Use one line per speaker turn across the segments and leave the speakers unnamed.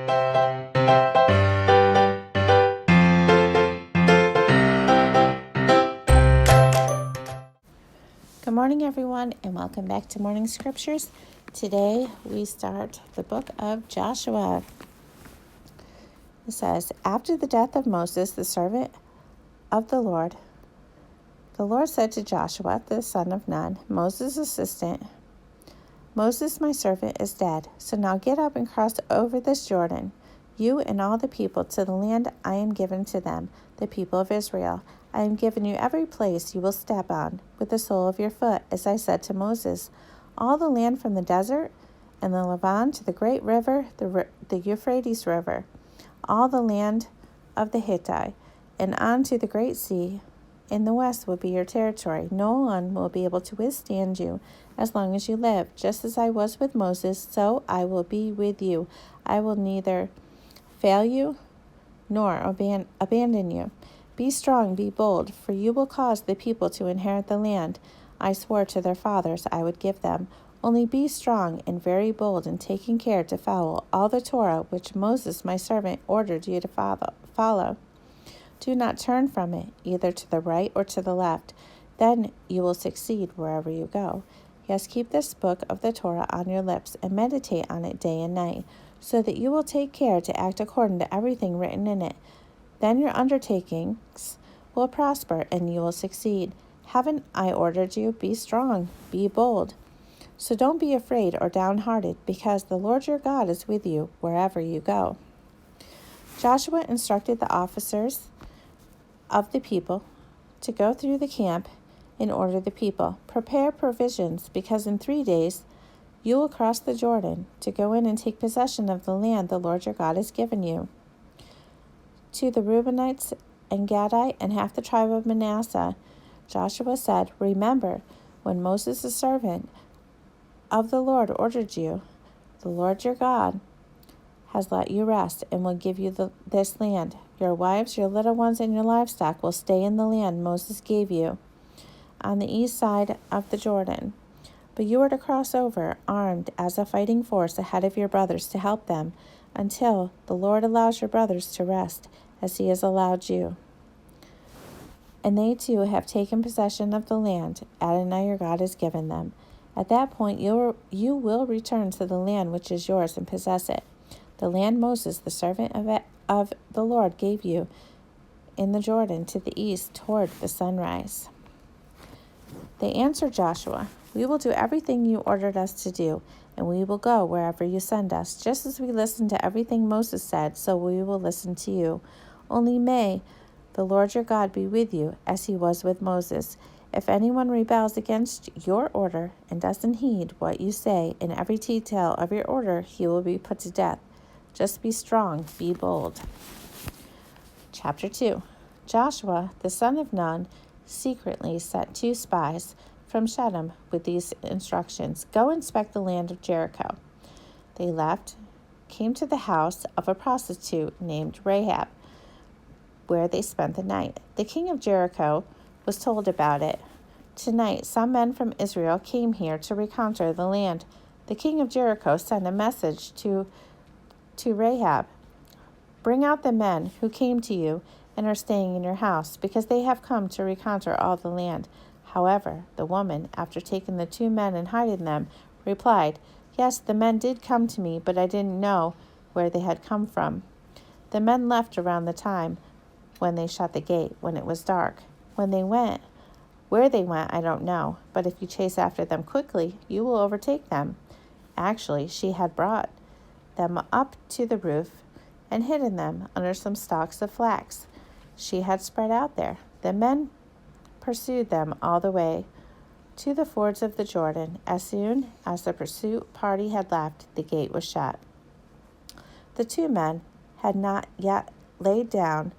Good morning, everyone, and welcome back to Morning Scriptures. Today we start the book of Joshua. It says, after the death of Moses, the servant of the Lord said to Joshua, the son of Nun, Moses' assistant, Moses, my servant, is dead. So now get up and cross over this Jordan, you and all the people, to the land I am giving to them, the people of Israel. I am giving you every place you will step on with the sole of your foot, as I said to Moses. All the land from the desert and the Lebanon to the great river, the Euphrates River, all the land of the Hittite, and on to the great sea in the west will be your territory. No one will be able to withstand you as long as you live. Just as I was with Moses, so I will be with you. I will neither fail you nor abandon you. Be strong, be bold, for you will cause the people to inherit the land I swore to their fathers I would give them. Only be strong and very bold in taking care to follow all the Torah which Moses my servant ordered you to follow. Do not turn from it, either to the right or to the left. Then you will succeed wherever you go. Yes, keep this book of the Torah on your lips and meditate on it day and night, so that you will take care to act according to everything written in it. Then your undertakings will prosper and you will succeed. Haven't I ordered you? Be strong, be bold. So don't be afraid or downhearted, because the Lord your God is with you wherever you go. Joshua instructed the officers of the people to go through the camp and order the people. Prepare provisions, because in 3 days you will cross the Jordan to go in and take possession of the land the Lord your God has given you. To the Reubenites and Gadites and half the tribe of Manasseh, Joshua said, remember, when Moses, the servant of the Lord, ordered you, the Lord your God has let you rest and will give you this land. Your wives, your little ones, and your livestock will stay in the land Moses gave you on the east side of the Jordan. But you are to cross over, armed as a fighting force, ahead of your brothers to help them, until the Lord allows your brothers to rest, as he has allowed you. And they too have taken possession of the land Adonai your God has given them. At that point you will return to the land which is yours and possess it, the land Moses, the servant of the Lord, gave you in the Jordan to the east toward the sunrise. They answered Joshua, we will do everything you ordered us to do, and we will go wherever you send us. Just as we listened to everything Moses said, so we will listen to you. Only may the Lord your God be with you, as he was with Moses. If anyone rebels against your order and doesn't heed what you say in every detail of your order, he will be put to death. Just be strong, be bold. Chapter 2. Joshua, the son of Nun, secretly sent 2 spies from Shittim with these instructions. Go inspect the land of Jericho. They left, came to the house of a prostitute named Rahab, where they spent the night. The king of Jericho was told about it. Tonight, some men from Israel came here to reconquer the land. The king of Jericho sent a message to Rahab. Bring out the men who came to you and are staying in your house, because they have come to reconquer all the land. However, the woman, after taking the 2 men and hiding them, replied, yes, the men did come to me, but I didn't know where they had come from. The men left around the time when they shut the gate, when it was dark. Where they went, I don't know, but if you chase after them quickly, you will overtake them. Actually, she had brought them up to the roof and hidden them under some stalks of flax she had spread out there. The men pursued them all the way to the fords of the Jordan. As soon as the pursuit party had left, the gate was shut. The 2 men had not yet laid down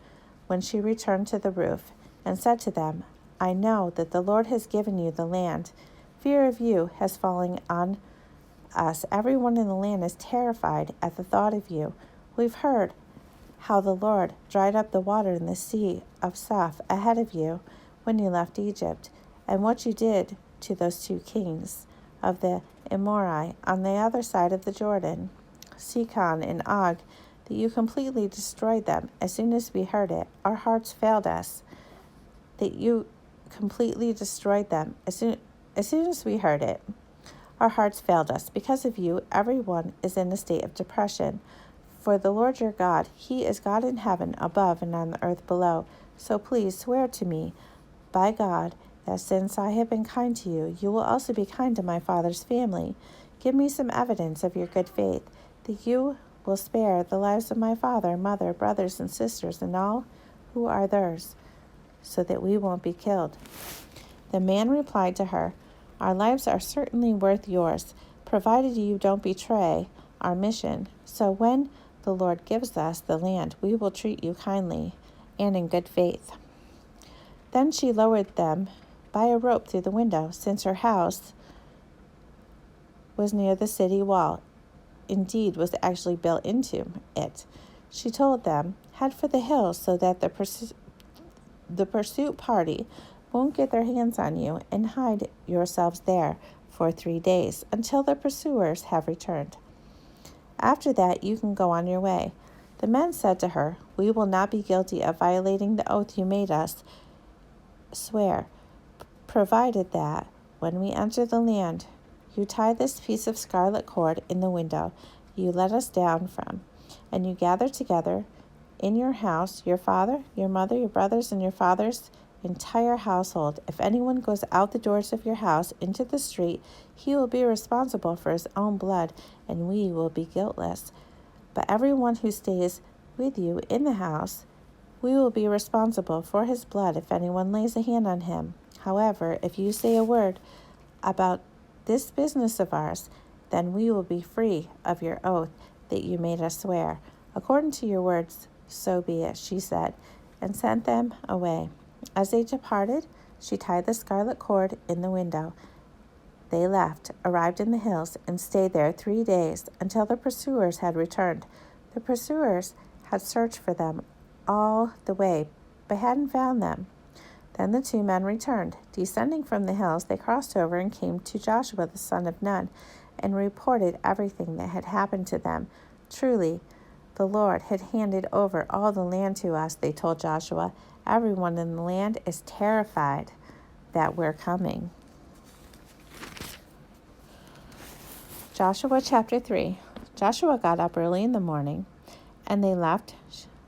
when she returned to the roof and said to them, I know that the Lord has given you the land. Fear of you has fallen on us. Everyone in the land is terrified at the thought of you. We've heard how the Lord dried up the water in the sea of Suph ahead of you when you left Egypt, and what you did to those 2 kings of the Amorite on the other side of the Jordan, Sihon and Og, that you completely destroyed them. As soon as we heard it, our hearts failed us, that you completely destroyed them. As soon as we heard it, our hearts failed us. Because of you, everyone is in a state of depression. For the Lord your God, He is God in heaven above and on the earth below. So please swear to me, by God, that since I have been kind to you, you will also be kind to my father's family. Give me some evidence of your good faith, that you will spare the lives of my father, mother, brothers, and sisters, and all who are theirs, so that we won't be killed. The man replied to her, Our lives are certainly worth yours, provided you don't betray our mission. So when the Lord gives us the land, we will treat you kindly and in good faith. Then she lowered them by a rope through the window, since her house was near the city wall. Indeed, was actually built into it. She told them, Head for the hills so that the pursuit party won't get their hands on you, and hide yourselves there for 3 days until the pursuers have returned. After that, you can go on your way. The men said to her, We will not be guilty of violating the oath you made us swear, provided that, when we enter the land, you tie this piece of scarlet cord in the window you let us down from, and you gather together in your house your father, your mother, your brothers, and your father's entire household. If anyone goes out the doors of your house into the street, he will be responsible for his own blood, and we will be guiltless. But everyone who stays with you in the house, we will be responsible for his blood if anyone lays a hand on him. However, if you say a word about this business of ours, then we will be free of your oath that you made us swear. According to your words, so be it, she said, and sent them away. As they departed, she tied the scarlet cord in the window. They left, arrived in the hills, and stayed there 3 days until the pursuers had returned. The pursuers had searched for them all the way, but hadn't found them. Then the 2 men returned. Descending from the hills, they crossed over and came to Joshua the son of Nun, and reported everything that had happened to them. Truly, the Lord had handed over all the land to us, they told Joshua. Everyone in the land is terrified that we're coming. Joshua chapter 3. Joshua got up early in the morning, and they left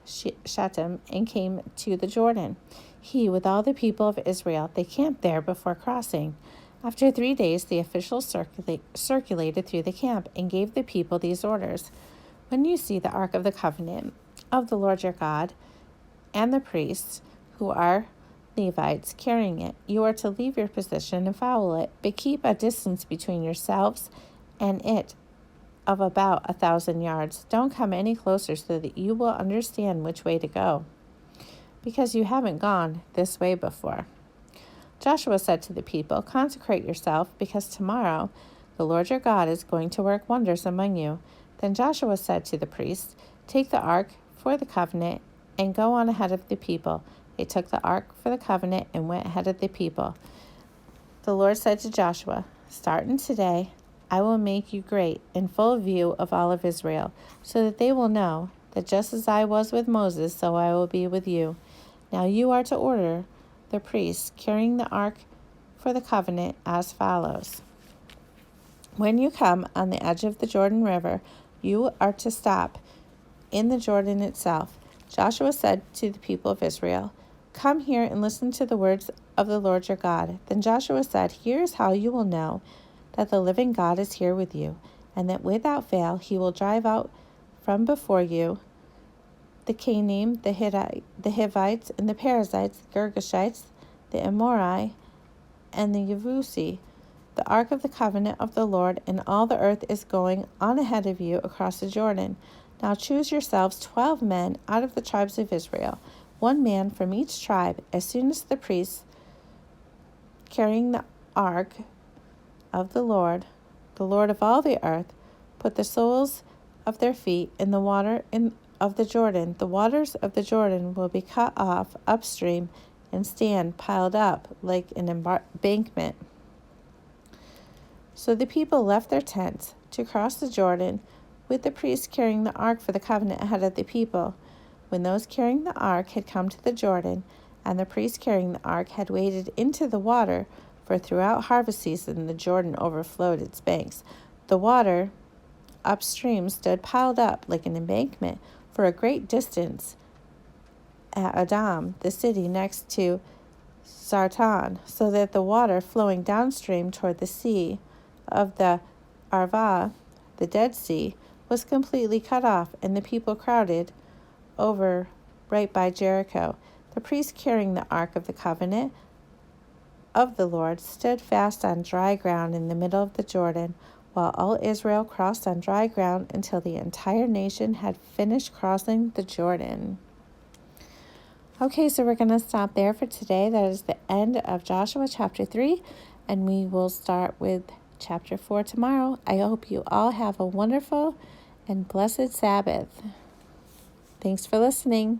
Shittim and came to the Jordan. He, with all the people of Israel, they camped there before crossing. After 3 days, the officials circulated through the camp and gave the people these orders. When you see the Ark of the Covenant of the Lord your God and the priests, who are Levites, carrying it, you are to leave your position and follow it, but keep a distance between yourselves and it of about 1,000 yards. Don't come any closer so that you will understand which way to go, because you haven't gone this way before. Joshua said to the people, Consecrate yourself, because tomorrow the Lord your God is going to work wonders among you. Then Joshua said to the priests, Take the ark for the covenant and go on ahead of the people. They took the ark for the covenant and went ahead of the people. The Lord said to Joshua, Starting today, I will make you great in full view of all of Israel, so that they will know that just as I was with Moses, so I will be with you. Now you are to order the priests carrying the ark for the covenant as follows. When you come on the edge of the Jordan River, you are to stop in the Jordan itself. Joshua said to the people of Israel, Come here and listen to the words of the Lord your God. Then Joshua said, Here is how you will know that the living God is here with you, and that without fail he will drive out from before you the Canaan, the Hivites, and the Perizzites, the Girgashites, the Amori, and the Yevusi. The ark of the covenant of the Lord and all the earth is going on ahead of you across the Jordan. Now choose yourselves 12 men out of the tribes of Israel, 1 man from each tribe. As soon as the priests carrying the ark of the Lord of all the earth, put the soles of their feet in the water of the Jordan, the waters of the Jordan will be cut off upstream and stand piled up like an embankment. So the people left their tents to cross the Jordan with the priests carrying the ark for the covenant ahead of the people. When those carrying the ark had come to the Jordan, and the priests carrying the ark had waded into the water, for throughout harvest season the Jordan overflowed its banks, the water upstream stood piled up like an embankment for a great distance at Adam, the city next to Sartan, so that the water flowing downstream toward the sea of the Arva, the Dead Sea, was completely cut off, and the people crowded over right by Jericho. The priest carrying the Ark of the Covenant of the Lord stood fast on dry ground in the middle of the Jordan, while all Israel crossed on dry ground until the entire nation had finished crossing the Jordan. Okay, so we're going to stop there for today. That is the end of Joshua chapter 3, and we will start with chapter 4 tomorrow. I hope you all have a wonderful and blessed Sabbath. Thanks for listening.